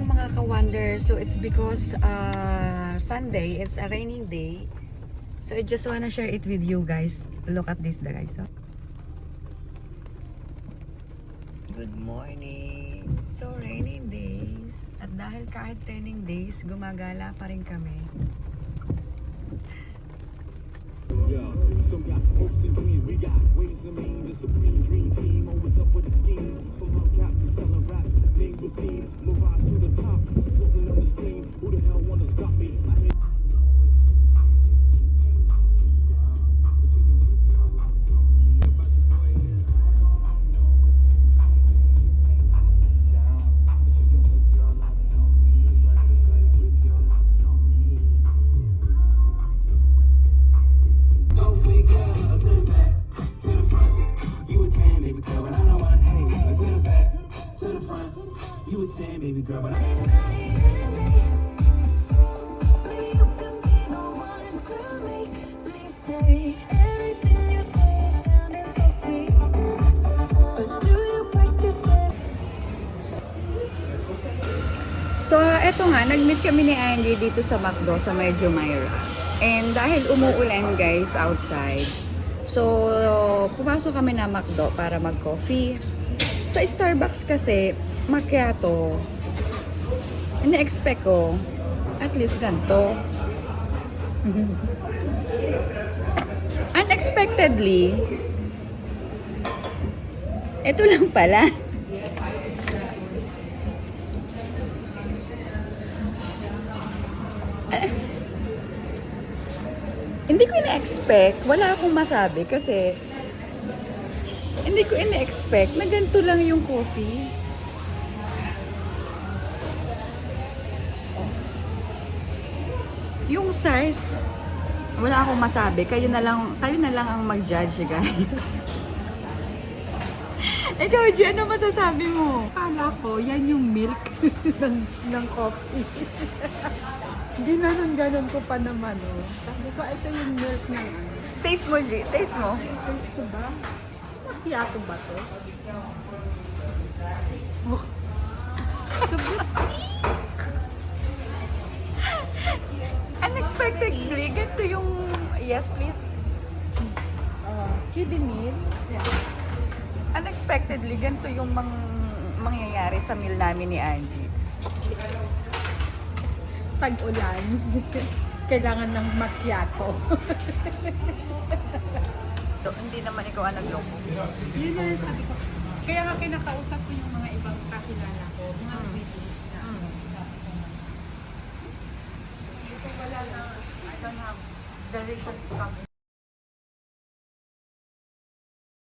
morning mga ka-wonder. So it's because Sunday, it's a raining day. So I just wanna share it with you guys. Look at this guys. So. Good morning. So raining days. At dahil kahit raining days, gumagala pa rin kami. Some got hopes and dreams, we got ways and means. The supreme dream team always up with the scheme. From our cap to selling raps, names with theme. Mirage to the top, floating on the screen. Who the hell wanna stop me? Baby girl, but So, eto nga, nag-meet kami ni Angie dito sa McDo, sa Medyo Myra. And dahil umuulan guys outside, so pumasok kami na McDo para mag-coffee. Sa Starbucks kasi, macchiato, ina-expect ko, at least ganito. Unexpectedly, ito lang pala. Hindi ko ina-expect, wala akong masabi kasi hindi ko ina-expect na ganito lang yung coffee. Yung size, wala akong masabi. Kayo na lang ang mag-judge, guys. Ikaw, G, ano masasabi mo? Akala ko, yan yung milk ng coffee. Ginanon-ganon ko pa naman, oh. Sabi ko, ito yung milk ng ano. Taste mo, G. Taste mo. Taste ko ba? Macchiato ba to? Oh. Sobrang Unexpectedly, ganito yung... Yes, please. kiddie meal. Yeah. Unexpectedly, ganito yung mangyayari sa meal namin ni Angie. Pag-ulan. Kailangan ng macchiato. So, hindi naman ikaw ang nagloko. Yun na sabi ko. Kaya nga kinakausap ko yung mga ibang kakilala ko, mga Swedish na sabi ko nga. Ito wala na, I don't have the reason to come.